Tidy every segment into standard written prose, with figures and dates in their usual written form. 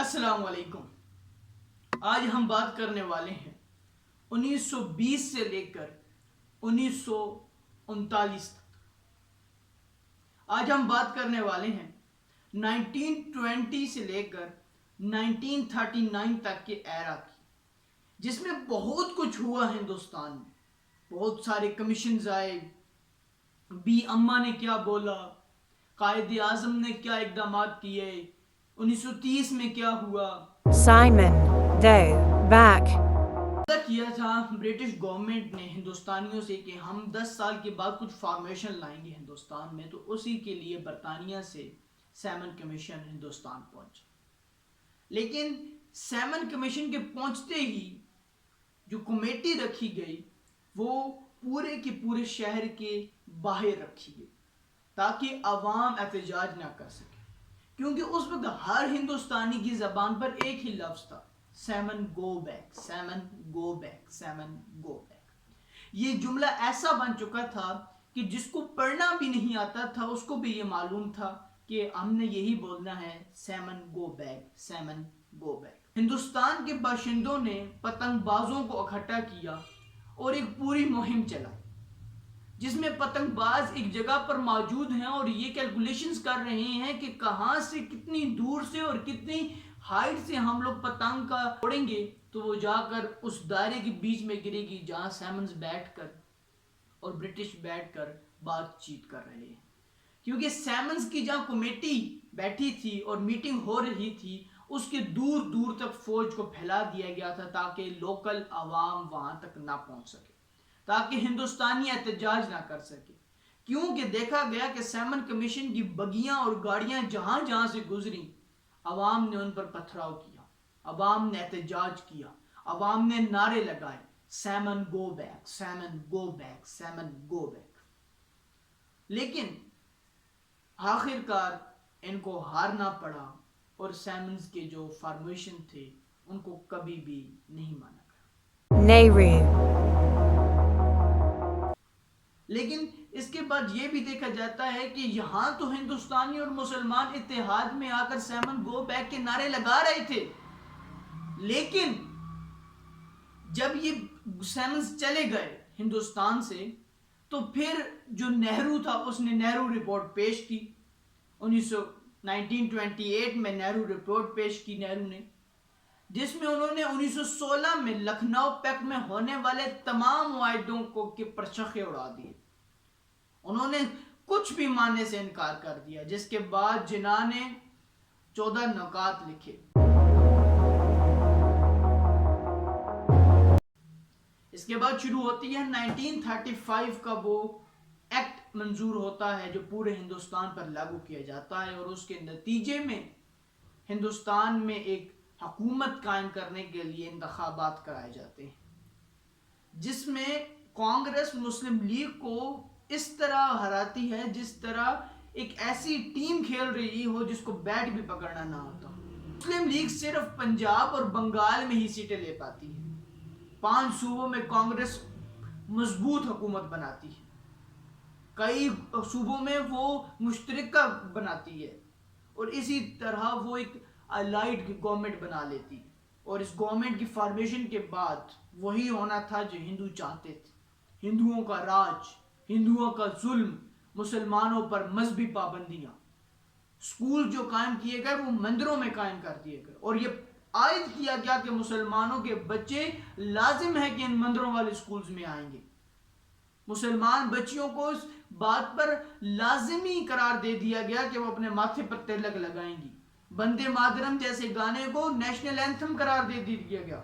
السلام علیکم۔ آج ہم بات کرنے والے ہیں 1920 سے لے کر 1939 تک۔ آج ہم بات کرنے والے ہیں 1920 سے لے کر 1939 تک کے ایرا کی، جس میں بہت کچھ ہوا ہندوستان میں۔ بہت سارے کمیشنز آئے، بی اما نے کیا بولا، قائد اعظم نے کیا اقدامات کیے، 1930 میں کیا ہوا۔ Simon Doe back. کیا تھا برٹش گورنمنٹ نے ہندوستانیوں سے کہ ہم 10 سال کے بعد کچھ فارمیشن لائیں گے ہندوستان میں، تو اسی کے لیے برطانیہ سے سیمن کمیشن ہندوستان پہنچا۔ لیکن سیمن کمیشن کے پہنچتے ہی جو کمیٹی رکھی گئی وہ پورے کے پورے شہر کے باہر رکھی گئی تاکہ عوام احتجاج نہ کر سکے، کیونکہ اس وقت ہر ہندوستانی کی زبان پر ایک ہی لفظ تھا، Simon go back, Simon go back, Simon go back. یہ جملہ ایسا بن چکا تھا کہ جس کو پڑھنا بھی نہیں آتا تھا اس کو بھی یہ معلوم تھا کہ ہم نے یہی بولنا ہے، Simon go back, Simon go back. Hindustan کے باشندوں نے پتنگ بازوں کو اکٹھا کیا اور ایک پوری مہم چلائی، جس میں پتنگ باز ایک جگہ پر موجود ہیں اور یہ کیلکولیشنز کر رہے ہیں کہ کہاں سے کتنی دور سے اور کتنی ہائٹ سے ہم لوگ پتنگ کا اڑیں گے تو وہ جا کر اس دائرے کے بیچ میں گرے گی جہاں سیمنز بیٹھ کر اور برٹش بیٹھ کر بات چیت کر رہے ہیں۔ کیونکہ سیمنز کی جہاں کمیٹی بیٹھی تھی اور میٹنگ ہو رہی تھی اس کے دور دور تک فوج کو پھیلا دیا گیا تھا تاکہ لوکل عوام وہاں تک نہ پہنچ سکے، تاکہ ہندوستانی احتجاج نہ کر سکے۔ کیونکہ دیکھا گیا کہ سیمن کمیشن کی بگیاں اور گاڑیاں جہاں جہاں سے گزری، عوام نے ان پر پتھراؤ کیا، عوام نے احتجاج کیا، عوام نے نعرے لگائے، Simon go back, Simon go back, Simon go back. لیکن آخر کار ان کو ہارنا پڑا اور سیمنز کے جو فارمیشن تھے ان کو کبھی بھی نہیں مانا گیا۔ Nehru. لیکن اس کے بعد یہ بھی دیکھا جاتا ہے کہ یہاں تو ہندوستانی اور مسلمان اتحاد میں آ کر سیمن گو بیک کے نعرے لگا رہے تھے، لیکن جب یہ سیمنز چلے گئے ہندوستان سے تو پھر جو نہرو تھا اس نے نہرو رپورٹ پیش کی۔ 1928 میں نہرو رپورٹ پیش کی نہرو نے، جس میں انہوں نے 1916 میں لکھنؤ پیکٹ میں ہونے والے تمام معاہدوں کو کے پرچخے اڑا دیے۔ انہوں نے کچھ بھی ماننے سے انکار کر دیا، جس کے بعد جناح نے 14 نکات لکھے۔ اس کے بعد شروع ہوتی ہے 1935 کا وہ ایکٹ منظور ہوتا ہے جو پورے ہندوستان پر لاگو کیا جاتا ہے، اور اس کے نتیجے میں ہندوستان میں ایک حکومت قائم کرنے کے لیے انتخابات کرائے جاتے ہیں، جس میں کانگریس مسلم لیگ کو اس طرح ہراتی ہے جس طرح ایک ایسی ٹیم کھیل رہی ہو جس کو بیٹ بھی پکڑنا نہ آتا۔ مسلم لیگ صرف پنجاب اور بنگال میں ہی سیٹیں لے پاتی ہے، 5 صوبوں میں کانگریس مضبوط حکومت بناتی ہے، کئی صوبوں میں وہ مشترکہ بناتی ہے، اور اسی طرح وہ ایک الائیڈ گورنمنٹ بنا لیتی ہے، اور اس گورنمنٹ کی فارمیشن کے بعد وہی ہونا تھا جو ہندو چاہتے تھے، ہندوؤں کا راج، ہندوؤں کا ظلم، مسلمانوں پر مذہبی پابندیاں۔ اسکول جو قائم کیے گئے وہ مندروں میں قائم کر دیے گئے، اور یہ عائد کیا گیا کہ مسلمانوں کے بچے لازم ہے کہ ان مندروں والے اسکولز میں آئیں گے۔ مسلمان بچیوں کو اس بات پر لازمی قرار دے دیا گیا کہ وہ اپنے ماتھے پر تلک لگائیں گی۔ بندے مادرم جیسے گانے کو نیشنل اینتھم قرار دے دیا گیا۔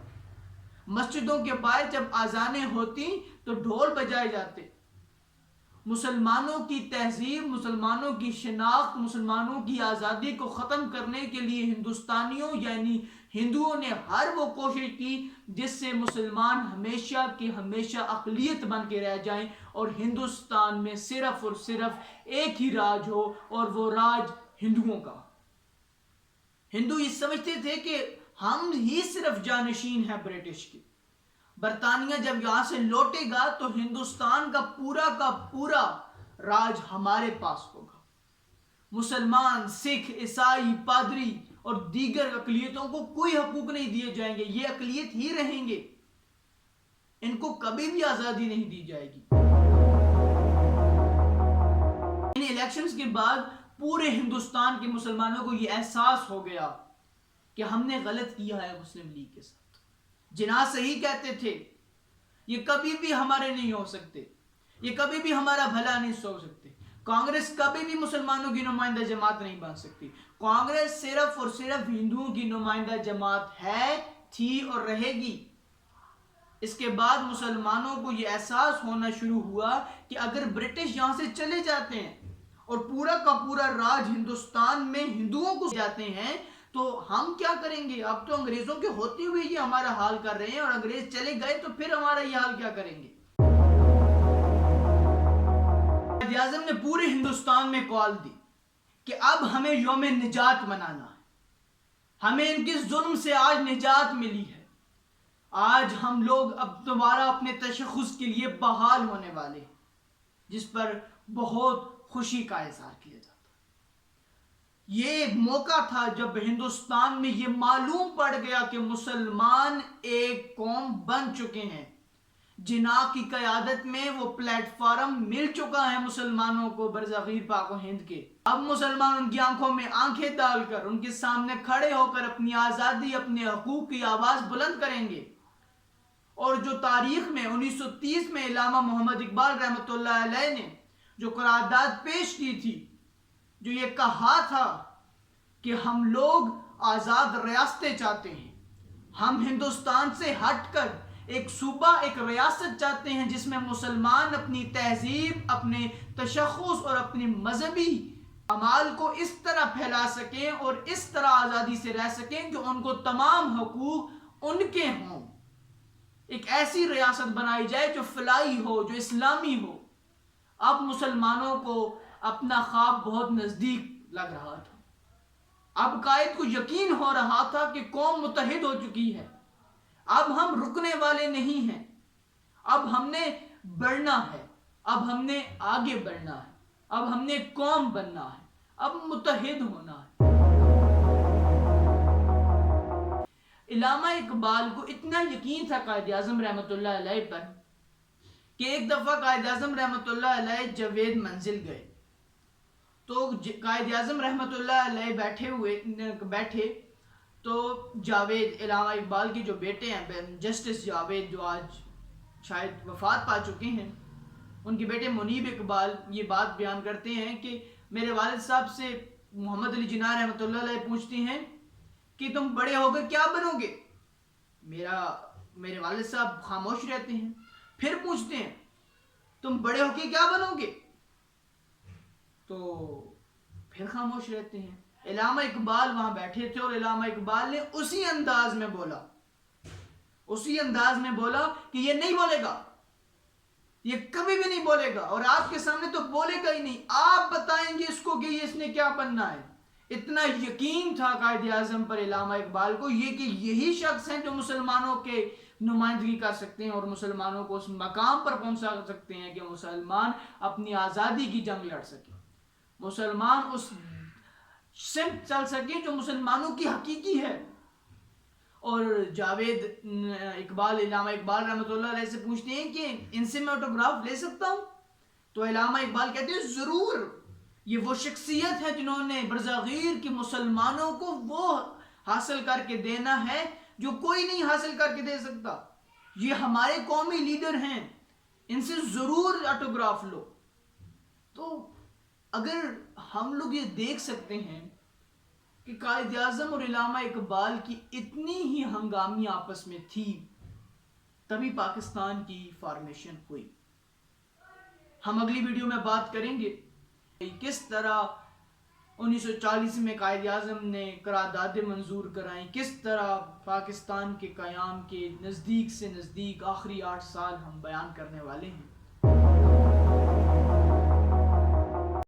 مسجدوں کے باہر جب اذانیں ہوتی تو ڈھول بجائے جاتے۔ مسلمانوں کی تہذیب، مسلمانوں کی شناخت، مسلمانوں کی آزادی کو ختم کرنے کے لیے ہندوستانیوں یعنی ہندوؤں نے ہر وہ کوشش کی جس سے مسلمان ہمیشہ کی ہمیشہ اقلیت بن کے رہ جائیں اور ہندوستان میں صرف اور صرف ایک ہی راج ہو، اور وہ راج ہندوؤں کا۔ ہندو یہ سمجھتے تھے کہ ہم ہی صرف جانشین ہیں برٹش کے، برطانیہ جب یہاں سے لوٹے گا تو ہندوستان کا پورا راج ہمارے پاس ہوگا۔ مسلمان، سکھ، عیسائی، پادری اور دیگر اقلیتوں کو کوئی حقوق نہیں دیے جائیں گے. یہ اقلیت ہی رہیں گے, ان کو کبھی بھی آزادی نہیں دی جائے گی. ان الیکشنز کے بعد پورے ہندوستان کے مسلمانوں کو یہ احساس ہو گیا کہ ہم نے غلط کیا ہے مسلم لیگ کے ساتھ. جناح صحیح کہتے تھے, یہ کبھی بھی ہمارے نہیں ہو سکتے, یہ کبھی بھی ہمارا بھلا نہیں سوچ سکتے. کانگریس کبھی بھی مسلمانوں کی نمائندہ جماعت نہیں بن سکتی. کانگریس صرف اور صرف ہندوؤں کی نمائندہ جماعت ہے, تھی اور رہے گی. اس کے بعد مسلمانوں کو یہ احساس ہونا شروع ہوا کہ اگر برٹش یہاں سے چلے جاتے ہیں اور پورا کا پورا راج ہندوستان میں ہندوؤں کو جاتے ہیں تو ہم کیا کریں گے. اب تو انگریزوں کے ہوتے ہوئے یہ ہمارا حال کر رہے ہیں, اور انگریز چلے گئے تو پھر ہمارا یہ حال کیا کریں گے. قائد اعظم نے پورے ہندوستان میں کال دی کہ اب ہمیں یوم نجات منانا ہے. ہمیں ان کے ظلم سے آج نجات ملی ہے. آج ہم لوگ اب دوبارہ اپنے تشخص کے لیے بحال ہونے والے ہیں, جس پر بہت خوشی کا اظہار کیا جاتا ہے. یہ موقع تھا جب ہندوستان میں یہ معلوم پڑ گیا کہ مسلمان ایک قوم بن چکے ہیں. جناح کی قیادت میں وہ پلیٹ فارم مل چکا ہے مسلمانوں کو برصغیر پاک و ہند کے. اب مسلمان ان کی آنکھوں میں آنکھیں ڈال کر ان کے سامنے کھڑے ہو کر اپنی آزادی, اپنے حقوق کی آواز بلند کریں گے. اور جو تاریخ میں 1930 میں علامہ محمد اقبال رحمۃ اللہ علیہ نے جو قرارداد پیش کی تھی, جو یہ کہا تھا کہ ہم لوگ آزاد ریاستیں چاہتے ہیں, ہم ہندوستان سے ہٹ کر ایک صوبہ, ایک ریاست چاہتے ہیں جس میں مسلمان اپنی تہذیب, اپنے تشخص اور اپنی مذہبی اعمال کو اس طرح پھیلا سکیں اور اس طرح آزادی سے رہ سکیں کہ ان کو تمام حقوق ان کے ہوں. ایک ایسی ریاست بنائی جائے جو فلاحی ہو, جو اسلامی ہو. اب مسلمانوں کو اپنا خواب بہت نزدیک لگ رہا تھا. اب قائد کو یقین ہو رہا تھا کہ قوم متحد ہو چکی ہے. اب ہم رکنے والے نہیں ہیں, اب ہم نے بڑھنا ہے, اب ہم نے آگے بڑھنا ہے, اب ہم نے قوم بننا ہے, اب متحد ہونا ہے. علامہ اقبال کو اتنا یقین تھا قائد اعظم رحمۃ اللہ علیہ پر کہ ایک دفعہ قائد اعظم رحمۃ اللہ علیہ جاوید منزل گئے. تو قائد اعظم رحمۃ اللہ علیہ بیٹھے تو جاوید, علامہ اقبال کے جو بیٹے ہیں جسٹس جاوید, جو آج شاید وفات پا چکے ہیں, ان کے بیٹے منیب اقبال یہ بات بیان کرتے ہیں کہ میرے والد صاحب سے محمد علی جناح رحمۃ اللہ علیہ پوچھتے ہیں کہ تم بڑے ہو کر کیا بنو گے. میرے والد صاحب خاموش رہتے ہیں. پھر پوچھتے ہیں تم بڑے ہو کے کیا بنو گے, تو پھر خاموش رہتے ہیں. علامہ اقبال وہاں بیٹھے تھے اور علامہ اقبال نے اسی انداز میں بولا کہ یہ نہیں بولے گا, یہ کبھی بھی نہیں بولے گا, اور آپ کے سامنے تو بولے گا ہی نہیں, آپ بتائیں گے اس کو کہ اس نے کیا بننا ہے. اتنا یقین تھا قائد اعظم پر علامہ اقبال کو یہ کہ یہی شخص ہیں جو مسلمانوں کے نمائندگی کر سکتے ہیں اور مسلمانوں کو اس مقام پر پہنچا سکتے ہیں کہ مسلمان اپنی آزادی کی جنگ لڑ سکیں, مسلمان اس سمت چل سکیں جو مسلمانوں کی حقیقی ہے. اور جاوید اقبال, علامہ اقبال رحمۃ اللہ علیہ سے پوچھتے ہیں کہ ان سے میں آٹوگراف لے سکتا ہوں. تو علامہ اقبال کہتے ہیں ضرور, یہ وہ شخصیت ہے جنہوں نے برصغیر کے مسلمانوں کو وہ حاصل کر کے دینا ہے جو کوئی نہیں حاصل کر کے دے سکتا. یہ ہمارے قومی لیڈر ہیں, ان سے ضرور آٹوگراف لو. تو اگر ہم لوگ یہ دیکھ سکتے ہیں کہ قائد اعظم اور علامہ اقبال کی اتنی ہی ہنگامی آپس میں تھی, تبھی پاکستان کی فارمیشن ہوئی. ہم اگلی ویڈیو میں بات کریں گے کس طرح 1940 میں قائد اعظم نے قراردادیں منظور کرائیں, کس طرح پاکستان کے قیام کے نزدیک سے نزدیک آخری 8 سال ہم بیان کرنے والے ہیں.